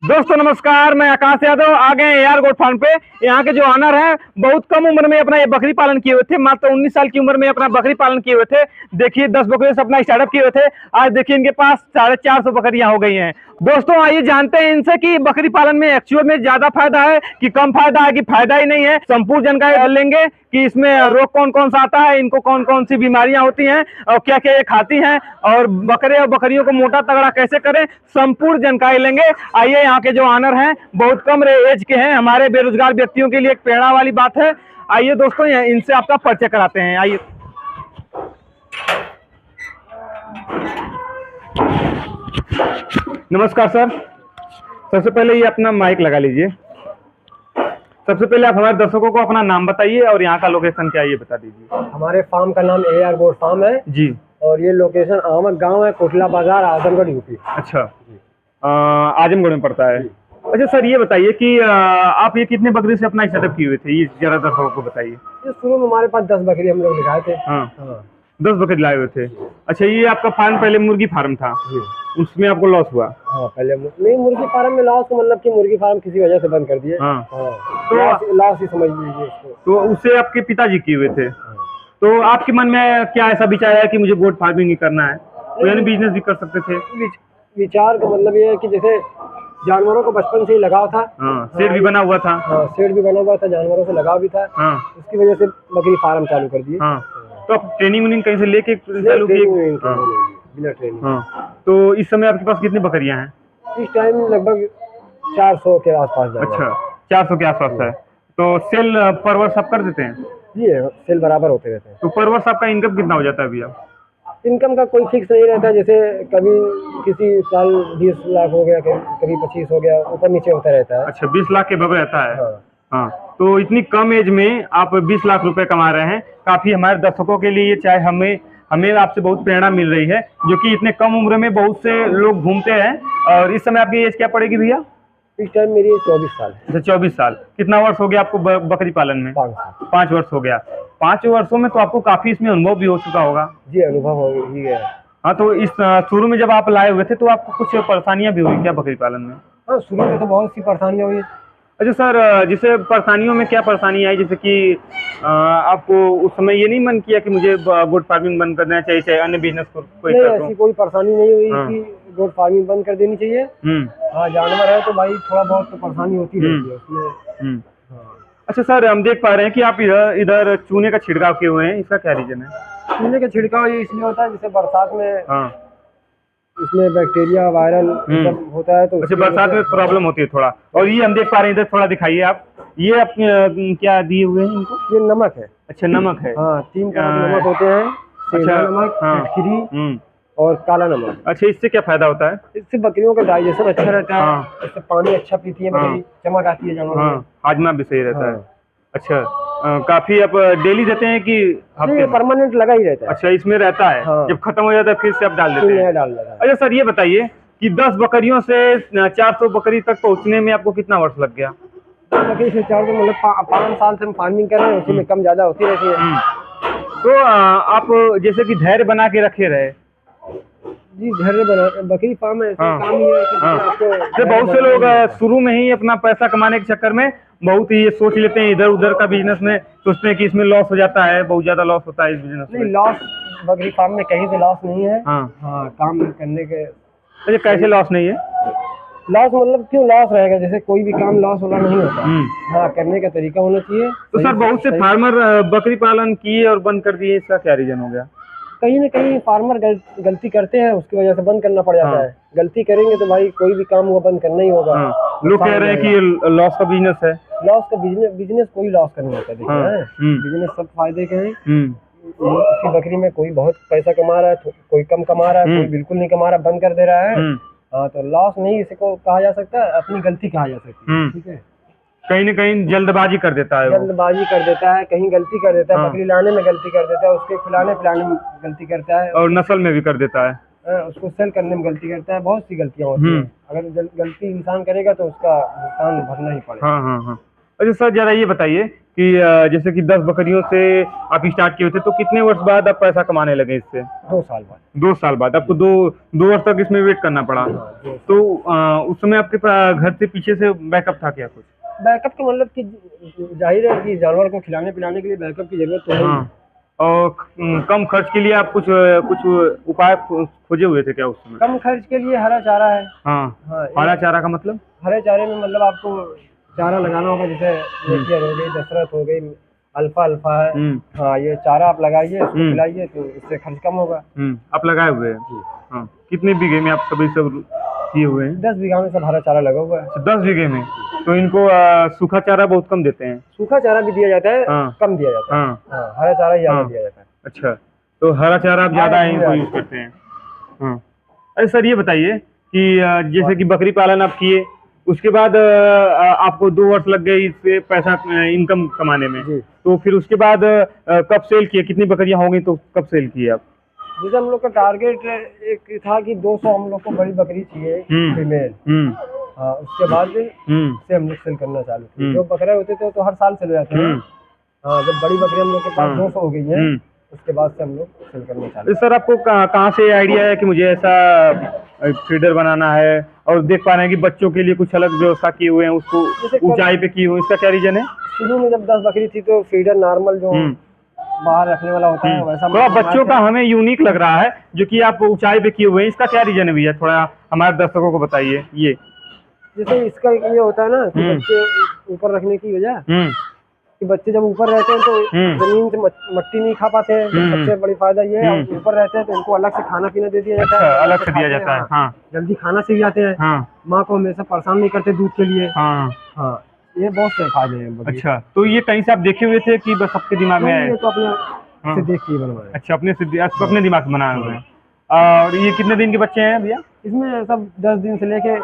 दोस्तों नमस्कार, मैं आकाश यादव। आ गए एआर गोट फार्म पे। यहाँ के जो ऑनर हैं बहुत कम उम्र में अपना ये बकरी पालन किए हुए थे। मात्र 19 साल की उम्र में अपना बकरी पालन किए हुए थे। देखिए 10 बकरियों से अपना स्टार्टअप किए हुए थे। आज देखिए इनके पास 450 बकरियां हो गई हैं। दोस्तों आइए जानते हैं इनसे कि बकरी पालन में एक्चुअल में ज्यादा फायदा है कि कम फायदा है कि फायदा ही नहीं है। संपूर्ण जानकारी लेंगे कि इसमें रोग कौन कौन सा आता है, इनको कौन कौन सी बीमारियां होती हैं और क्या क्या ये खाती हैं, और बकरे और बकरियों को मोटा तगड़ा कैसे करें, संपूर्ण जानकारी लेंगे। आइए, यहाँ के जो ऑनर हैं बहुत कम एज के हैं। हमारे बेरोजगार व्यक्तियों के लिए एक प्रेरणा वाली बात है। आइए दोस्तों इनसे आपका परिचय कराते हैं। आइए। नमस्कार सर। सबसे पहले ये अपना माइक लगा लीजिए। सबसे पहले आप हमारे दर्शकों को अपना नाम बताइए और यहाँ का लोकेशन क्या है ये बता दीजिए। हमारे फार्म का नाम एआर गोट फार्म है जी। और ये लोकेशन आमद गांव है, कोटला बाजार, आजमगढ़, यूपी। अच्छा, आजमगढ़ में पड़ता है। अच्छा सर, ये बताइए कि आप ये कितने बकरी से अपना सेटअप किए हुए थे, ये जरा दर्शकों को बताइए। ये शुरू में हमारे पास 10 बकरी हम लोग लगाए थे। हाँ, 10 बकरी लाए हुए थे। अच्छा, ये आपका फार्म पहले मुर्गी फार्म था, उसमें आपको लॉस हुआ? हाँ, पहले नहीं, मुर्गी फार्म में लॉस, मतलब कि मुर्गी फार्म किसी वजह से बंद कर दिए। हाँ। तो लॉस ही समझ लीजिए उसको। तो उससे आपके पिताजी किए हुए थे। तो आपके मन में क्या ऐसा विचार है कि मुझे गोट फार्मिंग ही करना है, तो यानी बिजनेस भी कर सकते थे? विचार का मतलब ये है कि जैसे जानवरों को बचपन से ही लगाव था। शेड भी बना हुआ था। शेड भी बना हुआ था, जानवरों से लगाव भी था। उसकी वजह से बकरी फार्म चालू कर दिए। तो आप ट्रेनिंग व्रेनिंग कहीं से लेके चालू किए? बिना ट्रेनिंग। तो इस समय आपके पास कितनी बकरियां हैं? इस टाइम लगभग 400 के आसपास। अच्छा, 400 के आसपास है। तो सेल पर वर्ष आप कर देते हैं? जी, सेल बराबर होते रहते हैं। तो पर वर्ष आपका इनकम कितना हो जाता है भैया? इनकम का कोई फिक्स नहीं रहता। जैसे कभी किसी साल 20 लाख हो गया, कभी 25 हो गया, ऊपर नीचे होता रहता है। अच्छा, 20 लाख के बगैर रहता है। हाँ। तो इतनी कम एज में आप 20 लाख रुपए कमा रहे हैं। काफी हमारे दर्शकों के लिए, चाहे हमें आपसे बहुत प्रेरणा मिल रही है, जो कि इतने कम उम्र में बहुत से लोग घूमते हैं। और इस समय आपकी एज क्या पड़ेगी भैया? इस टाइम मेरी 24 साल है। अच्छा, 24 साल। कितना वर्ष हो गया आपको बकरी पालन में? 5 साल। 5 वर्ष हो गया। 5 वर्षों में तो आपको काफी इसमें अनुभव भी हो चुका होगा। जी, अनुभव हो ही गया। हाँ, तो इस शुरू में जब आप लाए हुए थे तो आपको कुछ परेशानियां भी हुई क्या बकरी पालन में? हाँ, शुरू में तो बहुत सी परेशानियां हुई। अच्छा सर, जैसे परेशानियों में क्या परेशानी आई? जैसे कि आपको उस समय ये नहीं मन किया कि मुझे गोट फार्मिंग बंद कर देना चाहिए, चाहे अन्य बिजनेस को कोई नहीं, कर दूं? ऐसी कोई परेशानी नहीं हुई कि गोट फार्मिंग बंद कर देनी चाहिए। हाँ, जानवर है तो भाई थोड़ा बहुत तो परेशानी होती रहती है उसमें। अच्छा सर, हम देख पा रहे हैं कि आप इधर चूने का छिड़काव किए हुए हैं, इसका क्या रीजन है? चूने का छिड़काव ये इसलिए होता है, जैसे बरसात में इसमें बैक्टीरिया, वायरल सब होता है। तो अच्छा, बरसात में प्रॉब्लम होती है थोड़ा। और ये हम देख पा रहे हैं, इधर थोड़ा दिखाइए आप। ये अपने क्या दिए हुए हैं इनको? ये नमक है। अच्छा, नमक है। हाँ, 3 तरह के नमक होते हैं। अच्छा, नमक, फिटकिरी और काला नमक। अच्छा, इससे क्या फायदा होता है? इससे बकरियों का डाइजेशन अच्छा रहता है। इससे पानी अच्छा पीती है बकरी, चमक आती है जानवरों में। हाजमा भी सही रहता है। अच्छा, काफी आप डेली देते हैं कि हफ्ते? परमानेंट लगा ही रहता है। अच्छा, इसमें रहता है। जब खत्म हो जाता है फिर से आप डाल देते हैं? डाल देता है। अच्छा सर, ये बताइए कि 10 बकरियों से 400 बकरी तक पहुंचने में आपको कितना वर्ष लग गया? बकरी से 400 मतलब 5 साल से हम फार्मिंग कर रहे हैं। उसी में कम ज्यादा होती रहती है। तो आप जैसे कि धैर्य बना के रखे रहे। जी, धैर्य बना, बकरी फार्म है, काम ही है कि बहुत से लोग शुरू में ही अपना पैसा कमाने के चक्कर में बहुत ही ये सोच लेते हैं, इधर उधर का बिजनेस में सोचते हैं कि इसमें लॉस हो जाता है, बहुत ज्यादा लॉस होता है इस बिजनेस में। नहीं, लॉस बकरी फार्म में कहीं से लॉस नहीं है। काम करने के। अच्छा, कैसे लॉस नहीं है? लॉस मतलब क्यों लॉस रहेगा? जैसे कोई भी काम लॉस वाला नहीं होता। हाँ, करने का तरीका होना चाहिए। तो सर, बहुत से फार्मर बकरी पालन किए और बंद कर दिए, इसका क्या रीजन हो गया? कहीं ना कहीं फार्मर गलती करते हैं, उसकी वजह से बंद करना पड़ जाता है। गलती करेंगे तो भाई कोई भी काम हुआ बंद करना ही होगा। लोग कह रहे हैं कि ये लॉस का बिजनेस है। लॉस का बिजनेस कोई लॉस करने होता है। देखिए, बिजनेस सब फायदे के हैं। इसी बकरी में कोई बहुत पैसा कमा रहा है, कोई कम कमा रहा है, कोई बिल्कुल नहीं कमा रहा, बंद कर दे रहा है। हाँ, तो लॉस नहीं इसको कहा जा सकता, अपनी गलती कहा जा सकती है। ठीक है, कहीं न कहीं जल्दबाजी कर देता है, जल्दबाजी कर देता है, कहीं गलती कर देता है। बकरी लाने में गलती कर देता है, उसके खिलाने पिलाने में गलती करता है, और नस्ल में भी कर देता है। उसको सेल करने में गलती करता है। बहुत सी गलतियां होती हैं। अगर गलती इंसान करेगा तो उसका भुगतान भरना ही पड़ेगा। अच्छा सर, जरा ये बताइए कि जैसे कि 10 बकरियों से आप स्टार्ट किए थे, तो कितने वर्ष बाद आप पैसा कमाने लगे इससे? 2 साल बाद। 2 साल बाद आपको 2 वर्ष तक इसमें वेट करना पड़ा। तो उस समय आपके घर से पीछे से बैकअप था क्या कुछ? बैकअप का मतलब कि जाहिर है कि जानवर को खिलाने पिलाने के लिए बैकअप की जरूरत तो है। हाँ। और कम खर्च के लिए आप कुछ उपाय खोजे हुए थे क्या उस समय? कम खर्च के लिए हरा चारा है। हाँ, हाँ, हरा चारा का मतलब? हरे चारे में मतलब आपको चारा लगाना होगा, जैसे नेपियर हो गई, दशरथ हो गई, अल्फा है। हाँ, ये चारा आप लगाइए, इसको खिलाइए, तो इससे खर्च कम होगा। आप लगाए हुए हैं? हाँ। कितने बीघे में आप सभी सब किए हुए हैं? 10 बीघा में सब हरा चारा लगा हुआ है। 10 बीघे में? तो इनको सूखा चारा बहुत कम देते हैं? सूखा चारा भी दिया जाता है। हाँ। कम दिया जाता है। हाँ, हरा चारा ही ज्यादा दिया जाता है। अच्छा, तो हरा चारा आप ज्यादा इनको यूज करते हैं? हाँ। अरे सर, ये बताइए कि जैसे कि बकरी पालन आप किए, उसके बाद आपको 2 वर्ष लग गए इससे पैसा इनकम कमाने में, तो फिर उसके बाद कब सेल किए? कितनी बकरियां हो गई तो कब सेल किए आप? जैसे हम लोग का टारगेट एक था कि 200 हम लोग को बड़ी बकरी चाहिए फीमेल। हाँ, उसके बाद से हम लोग सेल करना चालू किए। जो बकरे होते थे तो हर साल सेल हो जाते हैं। हाँ, जब बड़ी बकरी हम लोग के पास 200 हो गई है, उसके बाद से हम लोग सेल करना चालू। सर, आपको कहाँ से आइडिया है कि मुझे ऐसा फीडर बनाना है? और देख पा रहे हैं कि बच्चों के लिए कुछ अलग व्यवस्था किए हुए हैं, उसको ऊंचाई पे किए हुए, इसका क्या रीजन है? शुरू में जब 10 बकरी थी तो फीडर नॉर्मल जो बाहर रखने वाला होता है वैसा थोड़ा बच्चों का हमें यूनिक लग रहा है, जो कि आप ऊंचाई पे किए हुए हैं, इसका क्या रीजन है भैया? थोड़ा हमारे दर्शकों को बताइए। ये जैसे इसका ये होता है ना कि बच्चे ऊपर रखने की वजह कि बच्चे जब ऊपर रहते हैं तो जमीन से मट्टी नहीं खा पाते हैं। सबसे बड़ी फायदा ये है, ऊपर रहते हैं तो उनको अलग से खाना पीना दे दिया जाता है। अलग से दिया जाता है। हाँ। जल्दी खाना सीख जाते हैं। माँ को हमेशा परेशान नहीं करते दूध के लिए। हाँ, ये बहुत से फायदे हैं। अच्छा, तो ये कहीं से आप देखे हुए थे कि बस आपके दिमाग में आए? तो अपने से देख के बनवाए। अच्छा, अपने दिमाग से बनाए हुए हैं। और ये कितने दिन के बच्चे हैं भैया? इसमें सब 10 दिन से लेके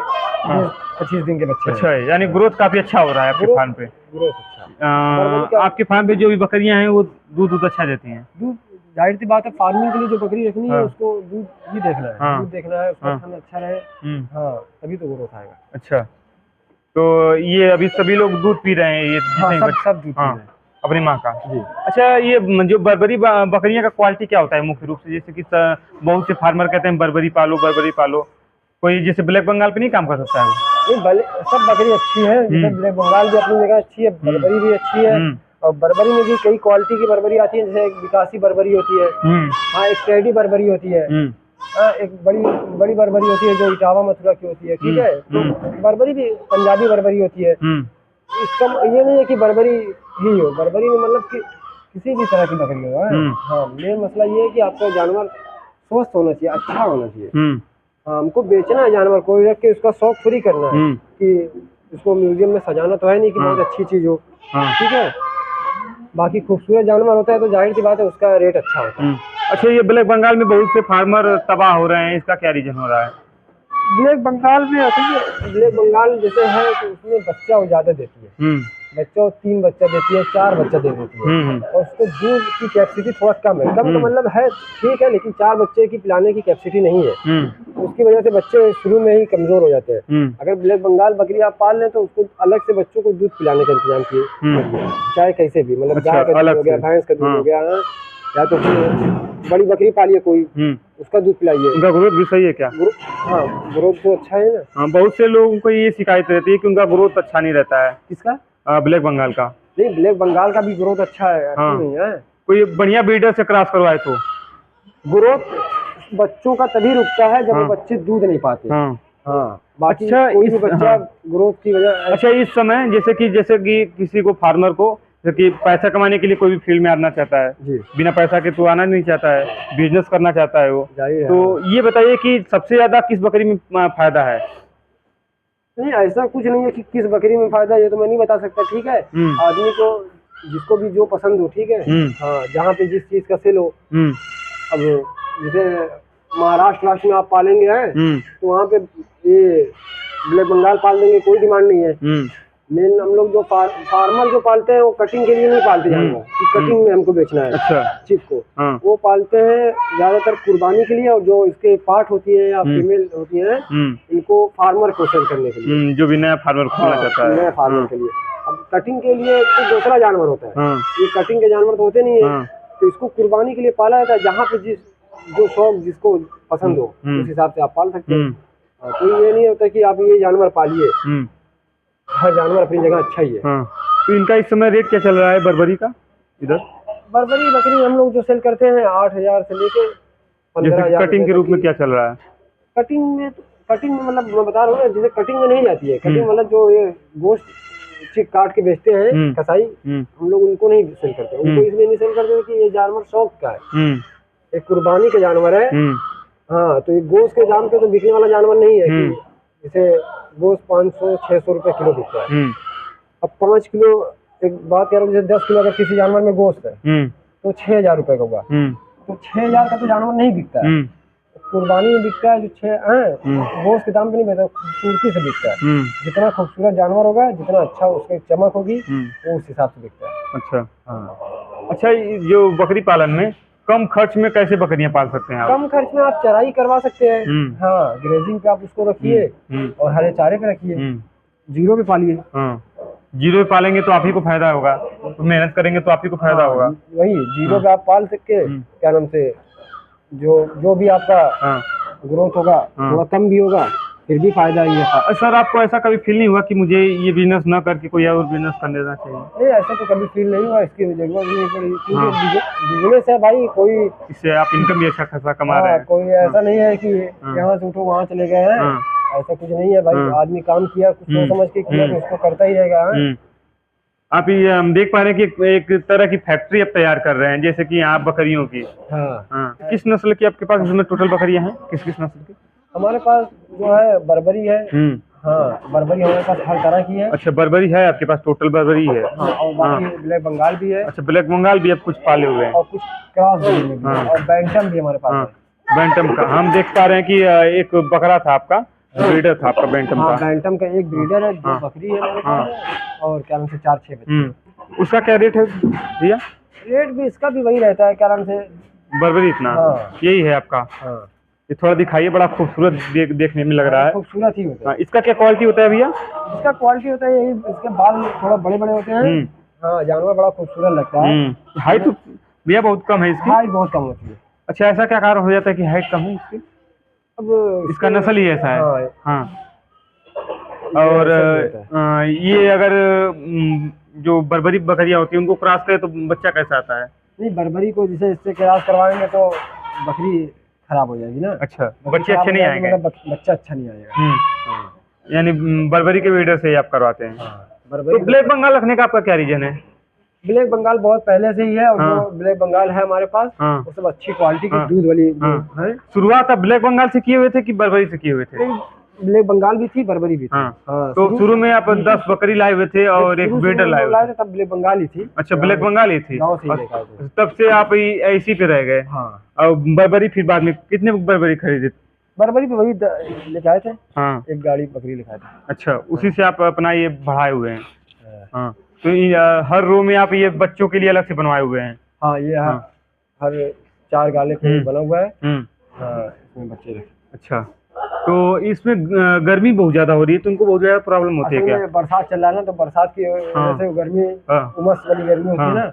25 दिन के बच्चे। अच्छा है, यानी ग्रोथ काफी अच्छा हो रहा है आपके फार्म पे? ग्रोथ अच्छा। आपके फार्म पे जो भी बकरियां हैं वो दूध अच्छा देती हैं? दूध जाहिर सी बात है, फार्मिंग के लिए जो बकरी रखनी है उसको दूध ही देखना है। दूध देखना है, उसका खाना अच्छा रहे। हाँ, तभी तो ग्रोथ आएगा। अच्छा, तो ये अभी सभी लोग दूध पी रहे हैं? ये सब दूध पी रहे हैं अपनी माँ का? जी। अच्छा, ये जो बर्बरी बकरियां का क्वालिटी क्या होता है मुख्य रूप से? जैसे कि बहुत से फार्मर कहते हैं बर्बरी पालो, कोई जैसे ब्लैक बंगाल पे नहीं काम कर सकता है वो? नहीं, सब बकरी अच्छी है। जैसे ब्लैक बंगाल भी अपनी जगह अच्छी है, बर्बरी भी अच्छी है। और बर्बरी में भी कई क्वालिटी की बर्बरी आती है, जैसे एक विकासी बर्बरी होती है। हाँ, एक टेडी बर्बरी होती है। एक बड़ी बर्बरी होती है जो इटावा मथुरा की होती है। ठीक है, तो बर्बरी भी पंजाबी बर्बरी होती है। इसका ये नहीं है कि बर्बरी ही हो, बर्बरी में मतलब कि किसी भी तरह की बकरी हो। हाँ, मेन मसला ये है कि आपका जानवर स्वस्थ होना चाहिए, अच्छा होना चाहिए। हाँ, हमको बेचना है जानवर, कोई रख के उसका शौक थोड़ी करना है कि इसको म्यूजियम में सजाना तो है नहीं कि बहुत अच्छी चीज हो। ठीक है, बाकी खूबसूरत जानवर होता है तो जाहिर सी बात है उसका रेट अच्छा होता है। अच्छा, ये ब्लैक बंगाल में बहुत से फार्मर तबाह हो रहे हैं, इसका क्या रीजन हो रहा है? ब्लैक बंगाल में असल ब्लैक बंगाल जैसे है तो उसमें बच्चा वो ज्यादा देती है। बच्चा 3 बच्चा देती है, 4 बच्चा दे देती है। और उसको दूध की कैपेसिटी थोड़ा कम है। कम तो मतलब है ठीक है, लेकिन 4 बच्चे की पिलाने की कैपेसिटी नहीं है। उसकी वजह से बच्चे शुरू में ही कमजोर हो जाते हैं। अगर ब्लैक बंगाल बकरी आप पाल लें तो उसको अलग से बच्चों को दूध पिलाने का इंतजाम किए, चाहे कैसे भी, मतलब गाय का दूध हो गया, भैंस का दूध हो गया, या तो बड़ी बकरी पालिए कोई, उसका दूध पिलाइए। उनका ग्रोथ भी सही है क्या? हाँ, ग्रोथ तो अच्छा है ना। हाँ, बहुत से लोगों को ये शिकायत रहती है कि उनका ग्रोथ अच्छा नहीं रहता है। किसका? ब्लैक बंगाल का। नहीं, ब्लैक बंगाल का भी ग्रोथ अच्छा है। नहीं है, कोई बढ़िया ब्रीडर से क्रॉस करवाए तो ग्रोथ बच्चों का तभी रुकता है जब वो बच्चे दूध नहीं पाते। हाँ, बाकी अच्छा, कोई भी बच्चा ग्रोथ की वजह। अच्छा, इस समय जैसे कि किसी को फार्मर को कि पैसा कमाने के लिए कोई भी फील्ड में आना चाहता है, बिना पैसा के तो आना नहीं चाहता है, बिजनेस करना चाहता है वो, तो ये बताइए कि सबसे ज्यादा किस बकरी में फायदा है? नहीं, ऐसा कुछ नहीं है कि किस बकरी में फायदा, ये तो मैं नहीं बता सकता। ठीक है, आदमी को जिसको भी जो पसंद हो। ठीक है, हाँ, जहाँ पे जिस चीज का सेल हो। अब जैसे महाराष्ट्र में आप पालेंगे हैं तो वहाँ पे ये ब्लैक बंगाल पाल देंगे, कोई डिमांड नहीं है। मेन हम लोग जो फार्मर जो पालते हैं वो कटिंग के लिए नहीं पालते जानवर कि कटिंग में हमको बेचना है। अच्छा, चिप को वो पालते हैं ज्यादातर कुर्बानी के लिए, और जो इसके पार्ट होती है या फीमेल होती है इनको फार्मर को सेल करने के लिए, जो भी नया फार्मर खोलना चाहता है, नया फार्मर के लिए। अब कटिंग के लिए तो दूसरा जानवर होता है, ये कटिंग के जानवर तो होते नहीं है, तो इसको कुर्बानी के लिए पाला जाता है। जहाँ पे जो शौक जिसको पसंद हो उस हिसाब से आप पाल सकते हैं। तो ये नहीं होता कि आप ये जानवर पालिए, हर जानवर अपनी जगह अच्छा ही है। तो इनका इस समय रेट क्या चल रहा है बर्बरी का इधर? बर्बरी बकरी हम लोग जो सेल करते हैं 8,000 से लेके 15,000। कटिंग के रूप में क्या चल रहा है? कटिंग में मतलब मैं बता रहा हूँ ना, जैसे कटिंग में नहीं जाती है। कटिंग मतलब जो ये गोश्त काट के बेचते हैं कसाई, हम लोग उनको नहीं सेल करते। उनको इसलिए नहीं सेल करते कि ये जानवर शौक का है, एक कुर्बानी का जानवर है। हाँ, तो ये गोश्त के दाम पे तो बिकने वाला जानवर नहीं है कि जैसे गोश्त 500-600 रुपए किलो बिकता है। अब 5 किलो, एक बात कह रहा हूँ, जैसे 10 किलो अगर किसी जानवर में गोश्त है तो 6,000 रुपए का होगा। तो 6,000 का तो जानवर नहीं बिकता है। कुर्बानी में बिकता है जो 6 गोश्त के दाम पे नहीं बिकता, खूबसूरती से बिकता है। जितना खूबसूरत जानवर होगा, जितना अच्छा उसकी चमक होगी, वो उस हिसाब से बिकता है। अच्छा, अच्छा, जो बकरी पालन में कम खर्च में कैसे बकरियां पाल सकते हैं आप? कम खर्च में आप चराई करवा सकते हैं। हाँ, ग्रेजिंग पे आप उसको रखिए और हरे चारे पे रखिए, जीरो पे पालिए। जीरो पे पालेंगे तो आप ही को फायदा होगा, तो मेहनत करेंगे तो आप ही को फायदा होगा। वही जीरो पे आप पाल सकते, क्या नाम से, जो भी आपका ग्रोथ होगा थोड़ा कम भी होगा, फिर भी फायदा ही है। सर, आपको ऐसा कभी फील नहीं हुआ कि मुझे ये बिजनेस न करके कोई और बिजनेस कर लेना चाहिए? नहीं, ऐसा तो कभी फील नहीं हुआ, इसकी जरूरत नहीं पड़ी, क्योंकि बिजनेस है भाई। कोई इससे आप इनकम भी अच्छा खासा कमा रहे हैं। कोई ऐसा नहीं है कि यहाँ से उठो वहाँ चले गए हैं, ऐसा कुछ नहीं है भाई। आदमी काम किया, कुछ सोच समझ के किया, तो उसको करता ही रहेगा। आप ये हम देख पा रहे हैं कि एक तरह की फैक्ट्री आप तैयार कर रहे हैं, जैसे कि आप बकरियों की। किस नस्ल की आपके पास इसमें टोटल बकरियां हैं? किस किस नस्ल की? हमारे पास जो है बर्बरी है। हाँ, बर्बरी हमारे पास हर तरह की है। अच्छा, बर्बरी है आपके पास, टोटल बर्बरी है। और बाकी ब्लैक बंगाल भी है। अच्छा, ब्लैक बंगाल भी आप कुछ पाले हुए हैं? और कुछ क्रॉस भी है, और बैंटम भी हमारे पास है। बैंटम का हम देख पा रहे हैं कि एक बकरा था आपका, ब्रीडर था आपका बैंटम का। बैंटम का एक ब्रीडर है, 2 बकरी है हमारे पास, और क्या नाम से 4-6 बच्चे। उसका क्या रेट है भैया? रेट भी इसका भी वही रहता है, क्या नाम से, बर्बरी इतना। यही है आपका? ये थोड़ा दिखाइए, बड़ा खूबसूरत देखने में लग रहा है। खूबसूरत ही होता है। इसका क्या क्वालिटी होता है भैया? इसका क्वालिटी होता है यही, इसके बाल थोड़ा बड़े बड़े होते हैं। हाँ, जानवर बड़ा खूबसूरत लगता है। हाइट तो भैया बहुत कम है इसकी? हाइट बहुत कम होती है। अच्छा, ऐसा क्या कारण हो जाता है कि हाइट कम है इसकी? अब इसका नस्ल ही ऐसा है। हाँ। और ये अगर जो बर्बरी बकरियां होती है उनको क्रॉस करे तो बच्चा कैसा आता है? नहीं, बर्बरी को जैसे इससे क्रॉस करवाएंगे तो बकरी खराब हो जाएगी ना। अच्छा, बच्चे अच्छे नहीं आएंगे, मतलब बच्चा अच्छा नहीं आएगा। यानी बर्बरी के ब्रीडर से ही आप करवाते हैं? तो ब्लैक बंगाल रखने का आपका क्या रीजन है? ब्लैक बंगाल बहुत पहले से ही है, और जो ब्लैक बंगाल है हमारे पास वो सब अच्छी क्वालिटी की दूध वाली है। शुरुआत आप ब्लैक बंगाल से किए हुए थे कि बर्बरी से किए हुए थे? ब्लैक बंगाल भी थी, बर्बरी भी थी। तो शुरू में आप 10 बकरी लाए हुए थे और एक ब्रीडर लाए हुए थे? तब ब्लैक बंगाल ही थी। अच्छा, ब्लैक बंगाल ही थी। तब से आप ऐसी पे रह गए? और बर्बरी फिर बाद में कितने बर्बरी खरीदे? बर्बरी पे वही लेके आए थे। एक गाड़ी बकरी लेके आए थे। अच्छा, उसी से आप अपना ये बढ़ाए हुए हैं। तो हर रो में आप ये बच्चों के लिए अलग से बनवाए हुए हैं? हाँ, ये हर 4 गाले पे बना हुआ है। इसमें बच्चे रखे। अच्छा, तो इसमें गर्मी बहुत ज्यादा हो रही है, तो उनको बहुत ज्यादा प्रॉब्लम होती है क्या? बरसात चल रहा है ना, तो बरसात की वजह से गर्मी, उमस वाली गर्मी होती है ना,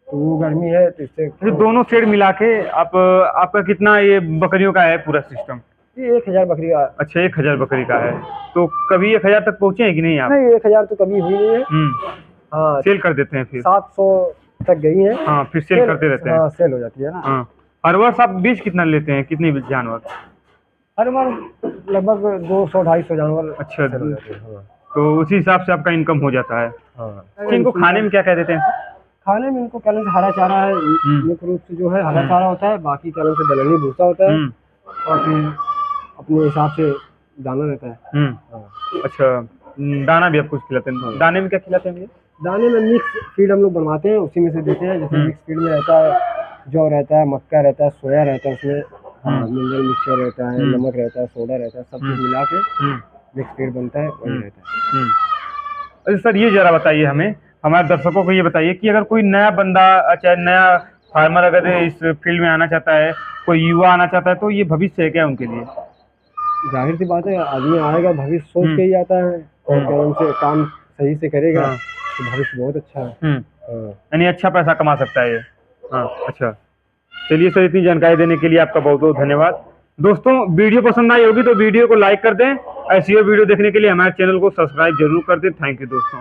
तो वो गर्मी है, तो इससे दोनों शेड मिला के आपका कितना ये बकरियों का है पूरा सिस्टम? ये 1,000 बकरी का। अच्छा, 1,000 बकरी का है। तो कभी 1,000 तक पहुँचे हैं कि नहीं आप? नहीं, 1,000 तो कभी हुई नहीं है। हाँ, सेल कर देते हैं फिर? 700 तक गई है। हाँ, फिर सेल करते रहते हैं। सेल हो जाती है ना। हर वर्ष आप बीज कितना लेते हैं, कितने जानवर? हर बार लगभग 200-250 जानवर। अच्छा, तो उसी हिसाब से आपका इनकम हो जाता है। इनको खाने में क्या कह देते हैं? खाने में इनको क्या हरा चारा है, मुख्य रूप से जो है हरा चारा होता है, बाकी क्या से दलहनी भूसा होता है, और फिर अपने हिसाब से दाना रहता है। अच्छा, दाना भी आप कुछ खिलाते हैं? दाने में क्या खिलाते हैं? दाने में मिक्स फीड हम लोग बनवाते हैं, उसी में से देते हैं। जैसे मिक्स फीड में रहता है, जौ रहता है, मक्का रहता है, सोया रहता है, उसमें मिनरल मिक्सचर रहता है, नमक रहता है, सोडा रहता है, सब कुछ मिला के मिक्स फीड बनता है, वही रहता है। अच्छा सर, ये जरा बताइए हमें, हमारे दर्शकों को ये बताइए कि अगर कोई नया बंदा, चाहे नया फार्मर अगर इस फील्ड में आना चाहता है, कोई युवा आना चाहता है, तो ये भविष्य है क्या उनके लिए? जाहिर सी बात है, आदमी आएगा भविष्य सोच के ही आता है, और उनसे काम सही से करेगा इसका भविष्य बहुत अच्छा है। हाँ। यानी अच्छा पैसा कमा सकता है ये। हाँ अच्छा, चलिए सर, इतनी जानकारी देने के लिए आपका बहुत बहुत धन्यवाद। दोस्तों वीडियो पसंद आई होगी तो वीडियो को लाइक कर दें। ऐसी वीडियो देखने के लिए हमारे चैनल को सब्सक्राइब जरूर कर दें। थैंक यू दोस्तों।